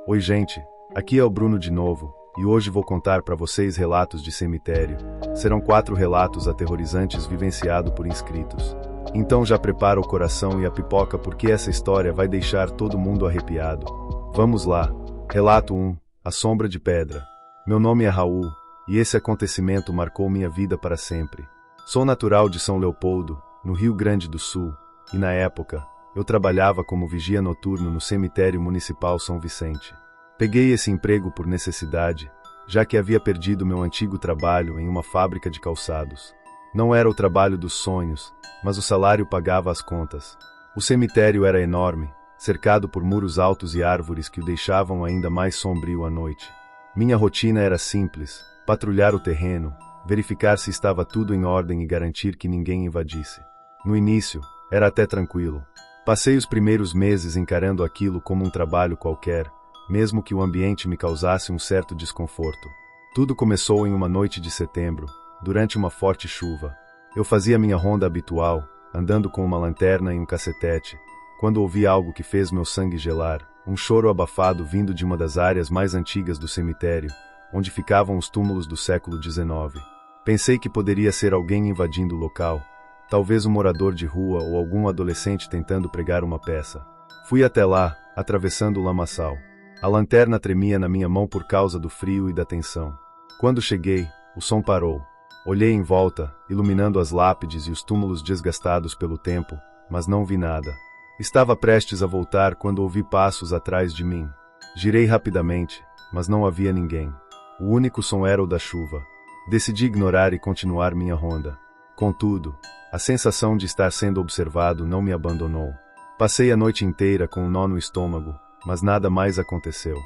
Oi gente, aqui é o Bruno de novo, e hoje vou contar para vocês relatos de cemitério. Serão 4 relatos aterrorizantes vivenciados por inscritos. Então já prepara o coração e a pipoca porque essa história vai deixar todo mundo arrepiado. Vamos lá. Relato 1. A Sombra de Pedra. Meu nome é Raul, e esse acontecimento marcou minha vida para sempre. Sou natural de São Leopoldo, no Rio Grande do Sul, e na época, eu trabalhava como vigia noturno no cemitério municipal São Vicente. Peguei esse emprego por necessidade, já que havia perdido meu antigo trabalho em uma fábrica de calçados. Não era o trabalho dos sonhos, mas o salário pagava as contas. O cemitério era enorme, cercado por muros altos e árvores que o deixavam ainda mais sombrio à noite. Minha rotina era simples: patrulhar o terreno, verificar se estava tudo em ordem e garantir que ninguém invadisse. No início, era até tranquilo. Passei os primeiros meses encarando aquilo como um trabalho qualquer, mesmo que o ambiente me causasse um certo desconforto. Tudo começou em uma noite de setembro, durante uma forte chuva. Eu fazia minha ronda habitual, andando com uma lanterna e um cacetete, quando ouvi algo que fez meu sangue gelar, um choro abafado vindo de uma das áreas mais antigas do cemitério, onde ficavam os túmulos do século XIX. Pensei que poderia ser alguém invadindo o local, talvez um morador de rua ou algum adolescente tentando pregar uma peça. Fui até lá, atravessando o lamaçal. A lanterna tremia na minha mão por causa do frio e da tensão. Quando cheguei, o som parou. Olhei em volta, iluminando as lápides e os túmulos desgastados pelo tempo, mas não vi nada. Estava prestes a voltar quando ouvi passos atrás de mim. Girei rapidamente, mas não havia ninguém. O único som era o da chuva. Decidi ignorar e continuar minha ronda. Contudo, a sensação de estar sendo observado não me abandonou. Passei a noite inteira com um nó no estômago, mas nada mais aconteceu.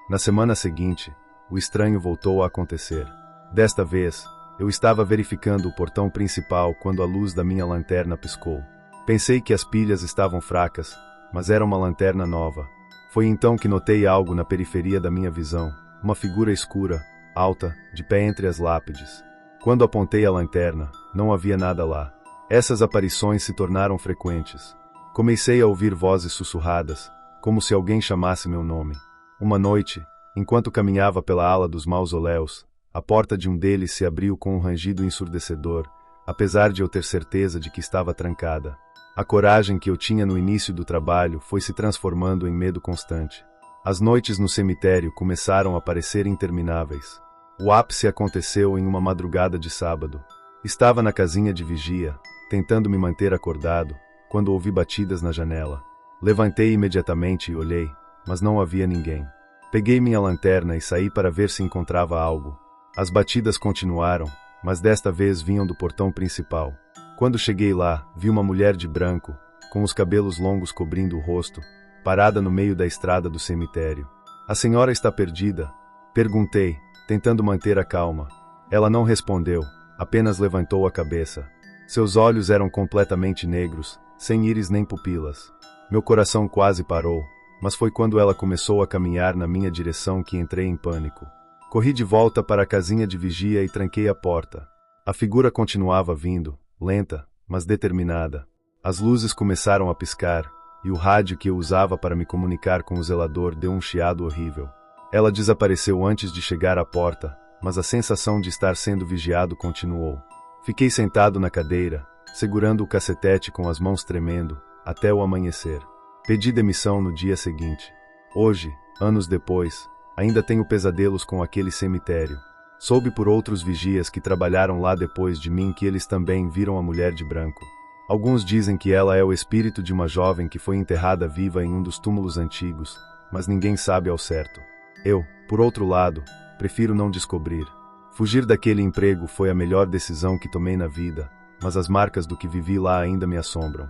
Na semana seguinte, o estranho voltou a acontecer. Desta vez, eu estava verificando o portão principal quando a luz da minha lanterna piscou. Pensei que as pilhas estavam fracas, mas era uma lanterna nova. Foi então que notei algo na periferia da minha visão, uma figura escura, alta, de pé entre as lápides. Quando apontei a lanterna, não havia nada lá. Essas aparições se tornaram frequentes. Comecei a ouvir vozes sussurradas, como se alguém chamasse meu nome. Uma noite, enquanto caminhava pela ala dos mausoléus, a porta de um deles se abriu com um rangido ensurdecedor, apesar de eu ter certeza de que estava trancada. A coragem que eu tinha no início do trabalho foi se transformando em medo constante. As noites no cemitério começaram a parecer intermináveis. O ápice aconteceu em uma madrugada de sábado. Estava na casinha de vigia, tentando me manter acordado, quando ouvi batidas na janela. Levantei imediatamente e olhei, mas não havia ninguém. Peguei minha lanterna e saí para ver se encontrava algo. As batidas continuaram, mas desta vez vinham do portão principal. Quando cheguei lá, vi uma mulher de branco, com os cabelos longos cobrindo o rosto, parada no meio da estrada do cemitério. "A senhora está perdida?" Perguntei, tentando manter a calma. Ela não respondeu, apenas levantou a cabeça. Seus olhos eram completamente negros, sem íris nem pupilas. Meu coração quase parou, mas foi quando ela começou a caminhar na minha direção que entrei em pânico. Corri de volta para a casinha de vigia e tranquei a porta. A figura continuava vindo, lenta, mas determinada. As luzes começaram a piscar, e o rádio que eu usava para me comunicar com o zelador deu um chiado horrível. Ela desapareceu antes de chegar à porta, mas a sensação de estar sendo vigiado continuou. Fiquei sentado na cadeira, segurando o cacetete com as mãos tremendo, até o amanhecer. Pedi demissão no dia seguinte. Hoje, anos depois, ainda tenho pesadelos com aquele cemitério. Soube por outros vigias que trabalharam lá depois de mim que eles também viram a mulher de branco. Alguns dizem que ela é o espírito de uma jovem que foi enterrada viva em um dos túmulos antigos, mas ninguém sabe ao certo. Eu, por outro lado, prefiro não descobrir. Fugir daquele emprego foi a melhor decisão que tomei na vida, mas as marcas do que vivi lá ainda me assombram.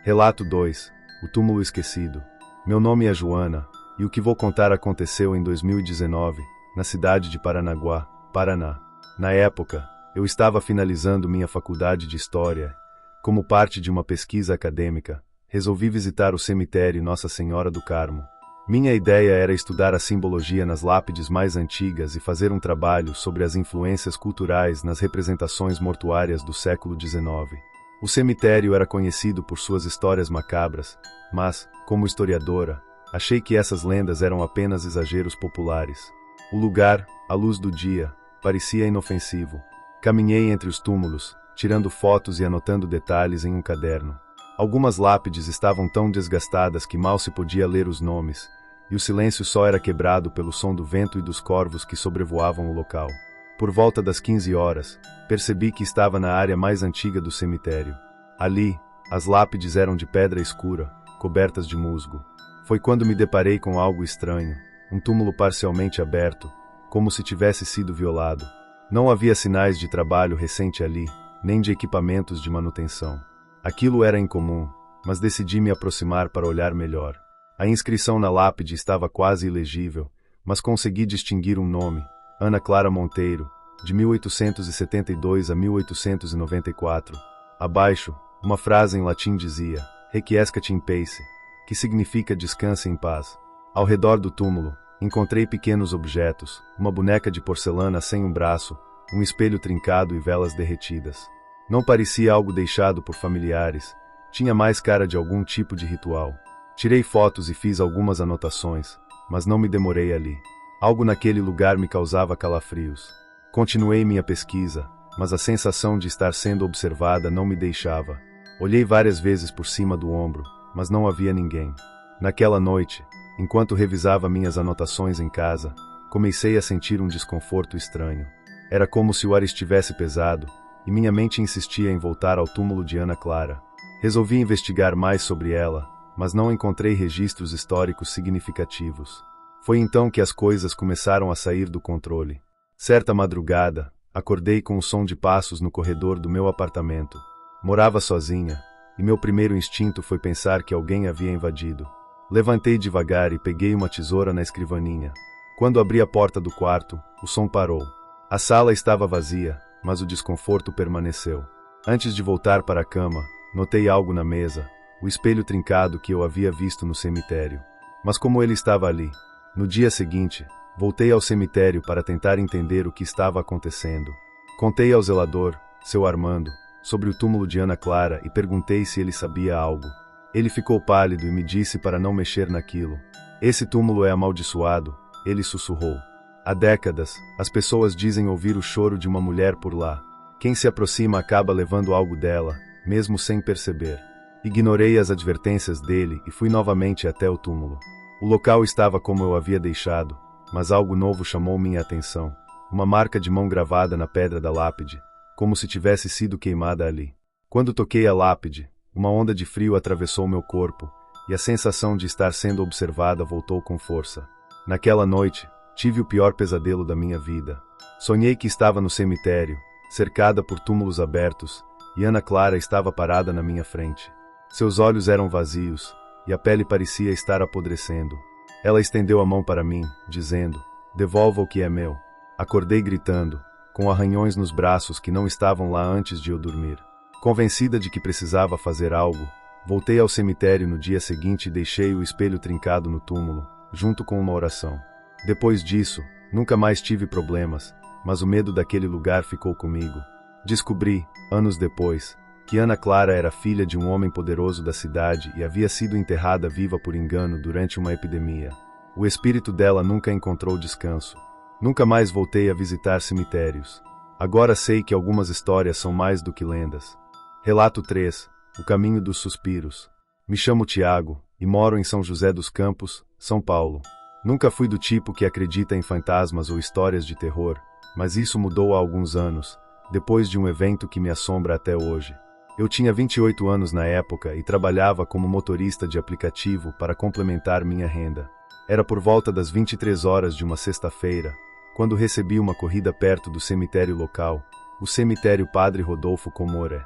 Relato 2. O túmulo esquecido. Meu nome é Joana, e o que vou contar aconteceu em 2019, na cidade de Paranaguá, Paraná. Na época, eu estava finalizando minha faculdade de História. Como parte de uma pesquisa acadêmica, resolvi visitar o cemitério Nossa Senhora do Carmo. Minha ideia era estudar a simbologia nas lápides mais antigas e fazer um trabalho sobre as influências culturais nas representações mortuárias do século XIX. O cemitério era conhecido por suas histórias macabras, mas, como historiadora, achei que essas lendas eram apenas exageros populares. O lugar, à luz do dia, parecia inofensivo. Caminhei entre os túmulos, tirando fotos e anotando detalhes em um caderno. Algumas lápides estavam tão desgastadas que mal se podia ler os nomes, e o silêncio só era quebrado pelo som do vento e dos corvos que sobrevoavam o local. Por volta das 15 horas, percebi que estava na área mais antiga do cemitério. Ali, as lápides eram de pedra escura, cobertas de musgo. Foi quando me deparei com algo estranho, um túmulo parcialmente aberto, como se tivesse sido violado. Não havia sinais de trabalho recente ali, nem de equipamentos de manutenção. Aquilo era incomum, mas decidi me aproximar para olhar melhor. A inscrição na lápide estava quase ilegível, mas consegui distinguir um nome: Ana Clara Monteiro, de 1872 a 1894. Abaixo, uma frase em latim dizia: Requiescat in pace, que significa descanse em paz. Ao redor do túmulo, encontrei pequenos objetos, uma boneca de porcelana sem um braço, um espelho trincado e velas derretidas. Não parecia algo deixado por familiares, tinha mais cara de algum tipo de ritual. Tirei fotos e fiz algumas anotações, mas não me demorei ali. Algo naquele lugar me causava calafrios. Continuei minha pesquisa, mas a sensação de estar sendo observada não me deixava. Olhei várias vezes por cima do ombro, mas não havia ninguém. Naquela noite, enquanto revisava minhas anotações em casa, comecei a sentir um desconforto estranho. Era como se o ar estivesse pesado, e minha mente insistia em voltar ao túmulo de Ana Clara. Resolvi investigar mais sobre ela, mas não encontrei registros históricos significativos. Foi então que as coisas começaram a sair do controle. Certa madrugada, acordei com o som de passos no corredor do meu apartamento. Morava sozinha, e meu primeiro instinto foi pensar que alguém havia invadido. Levantei devagar e peguei uma tesoura na escrivaninha. Quando abri a porta do quarto, o som parou. A sala estava vazia, mas o desconforto permaneceu. Antes de voltar para a cama, notei algo na mesa, o espelho trincado que eu havia visto no cemitério. Mas como ele estava ali? No dia seguinte, voltei ao cemitério para tentar entender o que estava acontecendo. Contei ao zelador, seu Armando, sobre o túmulo de Ana Clara e perguntei se ele sabia algo. Ele ficou pálido e me disse para não mexer naquilo. Esse túmulo é amaldiçoado, ele sussurrou. Há décadas, as pessoas dizem ouvir o choro de uma mulher por lá. Quem se aproxima acaba levando algo dela, mesmo sem perceber. Ignorei as advertências dele e fui novamente até o túmulo. O local estava como eu havia deixado, mas algo novo chamou minha atenção. Uma marca de mão gravada na pedra da lápide, como se tivesse sido queimada ali. Quando toquei a lápide, uma onda de frio atravessou meu corpo, e a sensação de estar sendo observada voltou com força. Naquela noite, tive o pior pesadelo da minha vida. Sonhei que estava no cemitério, cercada por túmulos abertos, e Ana Clara estava parada na minha frente. Seus olhos eram vazios, e a pele parecia estar apodrecendo. Ela estendeu a mão para mim, dizendo: "Devolva o que é meu." Acordei gritando, com arranhões nos braços que não estavam lá antes de eu dormir. Convencida de que precisava fazer algo, voltei ao cemitério no dia seguinte e deixei o espelho trincado no túmulo, junto com uma oração. Depois disso, nunca mais tive problemas, mas o medo daquele lugar ficou comigo. Descobri, anos depois, que Ana Clara era filha de um homem poderoso da cidade e havia sido enterrada viva por engano durante uma epidemia. O espírito dela nunca encontrou descanso. Nunca mais voltei a visitar cemitérios. Agora sei que algumas histórias são mais do que lendas. Relato 3. O Caminho dos Suspiros. Me chamo Tiago, e moro em São José dos Campos, São Paulo. Nunca fui do tipo que acredita em fantasmas ou histórias de terror, mas isso mudou há alguns anos, depois de um evento que me assombra até hoje. Eu tinha 28 anos na época e trabalhava como motorista de aplicativo para complementar minha renda. Era por volta das 23 horas de uma sexta-feira, quando recebi uma corrida perto do cemitério local, o cemitério Padre Rodolfo Comoré.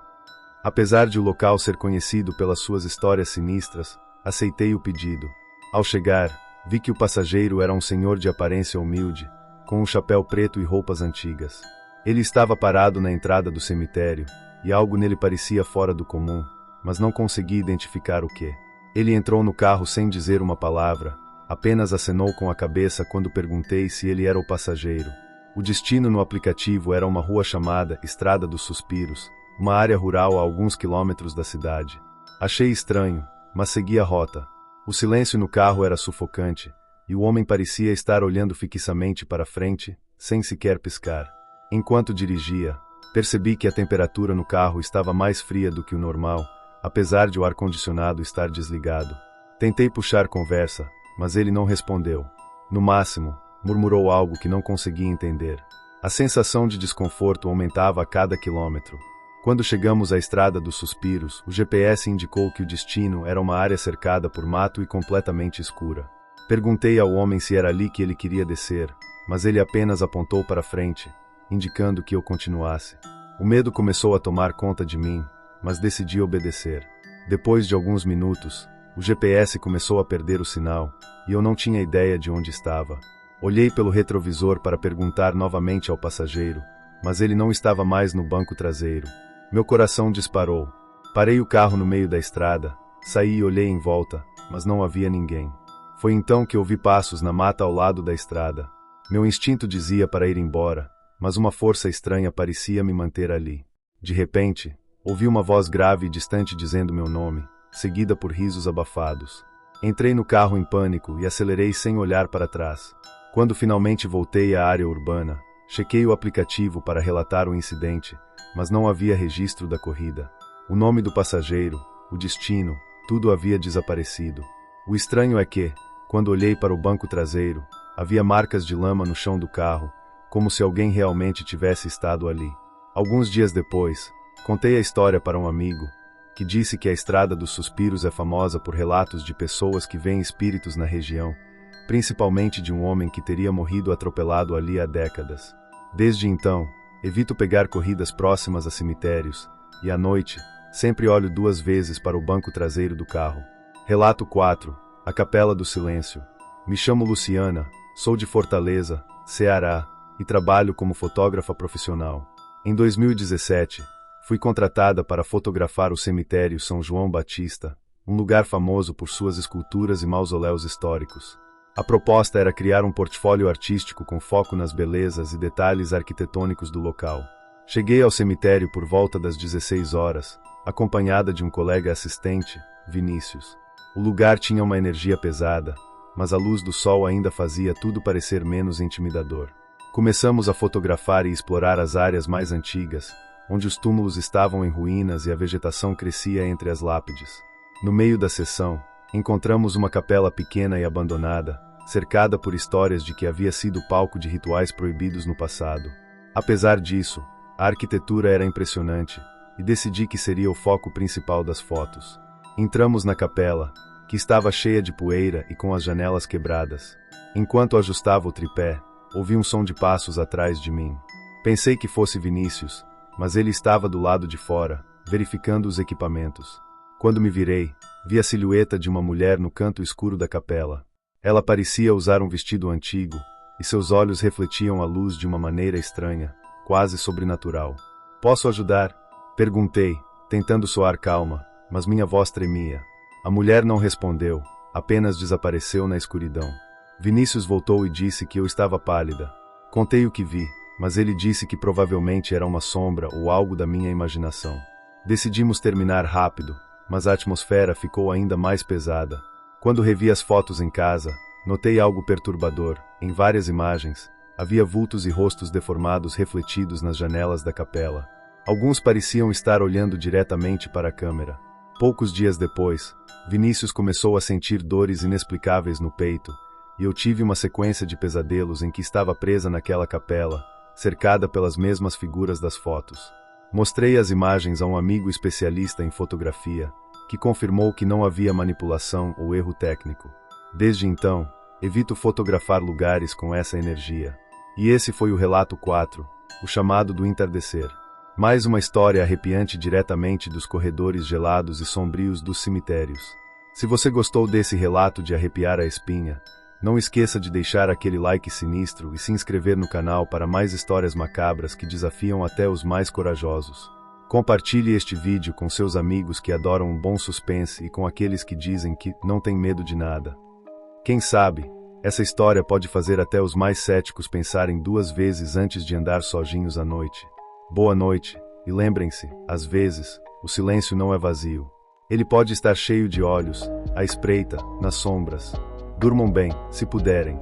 Apesar de o local ser conhecido pelas suas histórias sinistras, aceitei o pedido. Ao chegar, vi que o passageiro era um senhor de aparência humilde, com um chapéu preto e roupas antigas. Ele estava parado na entrada do cemitério, e algo nele parecia fora do comum, mas não consegui identificar o que. Ele entrou no carro sem dizer uma palavra, apenas acenou com a cabeça quando perguntei se ele era o passageiro. O destino no aplicativo era uma rua chamada Estrada dos Suspiros, uma área rural a alguns quilômetros da cidade. Achei estranho, mas segui a rota. O silêncio no carro era sufocante, e o homem parecia estar olhando fixamente para frente, sem sequer piscar. Enquanto dirigia, percebi que a temperatura no carro estava mais fria do que o normal, apesar de o ar-condicionado estar desligado. Tentei puxar conversa, mas ele não respondeu. No máximo, murmurou algo que não conseguia entender. A sensação de desconforto aumentava a cada quilômetro. Quando chegamos à Estrada dos Suspiros, o GPS indicou que o destino era uma área cercada por mato e completamente escura. Perguntei ao homem se era ali que ele queria descer, mas ele apenas apontou para frente, indicando que eu continuasse. O medo começou a tomar conta de mim, mas decidi obedecer. Depois de alguns minutos, o GPS começou a perder o sinal, e eu não tinha ideia de onde estava. Olhei pelo retrovisor para perguntar novamente ao passageiro, mas ele não estava mais no banco traseiro. Meu coração disparou. Parei o carro no meio da estrada, saí e olhei em volta, mas não havia ninguém. Foi então que ouvi passos na mata ao lado da estrada. Meu instinto dizia para ir embora, mas uma força estranha parecia me manter ali. De repente, ouvi uma voz grave e distante dizendo meu nome, seguida por risos abafados. Entrei no carro em pânico e acelerei sem olhar para trás. Quando finalmente voltei à área urbana, chequei o aplicativo para relatar o incidente, mas não havia registro da corrida. O nome do passageiro, o destino, tudo havia desaparecido. O estranho é que, quando olhei para o banco traseiro, havia marcas de lama no chão do carro, como se alguém realmente tivesse estado ali. Alguns dias depois, contei a história para um amigo, que disse que a Estrada dos Suspiros é famosa por relatos de pessoas que veem espíritos na região, principalmente de um homem que teria morrido atropelado ali há décadas. Desde então, evito pegar corridas próximas a cemitérios, e à noite, sempre olho 2 vezes para o banco traseiro do carro. Relato 4. A Capela do Silêncio. Me chamo Luciana, sou de Fortaleza, Ceará, e trabalho como fotógrafa profissional. Em 2017, fui contratada para fotografar o cemitério São João Batista, um lugar famoso por suas esculturas e mausoléus históricos. A proposta era criar um portfólio artístico com foco nas belezas e detalhes arquitetônicos do local. Cheguei ao cemitério por volta das 16 horas, acompanhada de um colega assistente, Vinícius. O lugar tinha uma energia pesada, mas a luz do sol ainda fazia tudo parecer menos intimidador. Começamos a fotografar e explorar as áreas mais antigas, onde os túmulos estavam em ruínas e a vegetação crescia entre as lápides. No meio da sessão, encontramos uma capela pequena e abandonada, cercada por histórias de que havia sido palco de rituais proibidos no passado. Apesar disso, a arquitetura era impressionante, e decidi que seria o foco principal das fotos. Entramos na capela, que estava cheia de poeira e com as janelas quebradas. Enquanto ajustava o tripé, ouvi um som de passos atrás de mim. Pensei que fosse Vinícius, mas ele estava do lado de fora, verificando os equipamentos. Quando me virei, vi a silhueta de uma mulher no canto escuro da capela. Ela parecia usar um vestido antigo, e seus olhos refletiam a luz de uma maneira estranha, quase sobrenatural. "Posso ajudar?" perguntei, tentando soar calma, mas minha voz tremia. A mulher não respondeu, apenas desapareceu na escuridão. Vinícius voltou e disse que eu estava pálida. Contei o que vi, mas ele disse que provavelmente era uma sombra ou algo da minha imaginação. Decidimos terminar rápido, mas a atmosfera ficou ainda mais pesada. Quando revi as fotos em casa, notei algo perturbador. Em várias imagens, havia vultos e rostos deformados refletidos nas janelas da capela. Alguns pareciam estar olhando diretamente para a câmera. Poucos dias depois, Vinícius começou a sentir dores inexplicáveis no peito, e eu tive uma sequência de pesadelos em que estava presa naquela capela, cercada pelas mesmas figuras das fotos. Mostrei as imagens a um amigo especialista em fotografia, que confirmou que não havia manipulação ou erro técnico. Desde então, evito fotografar lugares com essa energia. E esse foi o relato 4, o chamado do entardecer. Mais uma história arrepiante diretamente dos corredores gelados e sombrios dos cemitérios. Se você gostou desse relato de arrepiar a espinha, não esqueça de deixar aquele like sinistro e se inscrever no canal para mais histórias macabras que desafiam até os mais corajosos. Compartilhe este vídeo com seus amigos que adoram um bom suspense e com aqueles que dizem que não têm medo de nada. Quem sabe, essa história pode fazer até os mais céticos pensarem 2 vezes antes de andar sozinhos à noite. Boa noite, e lembrem-se, às vezes, o silêncio não é vazio. Ele pode estar cheio de olhos, à espreita, nas sombras. Durmam bem, se puderem.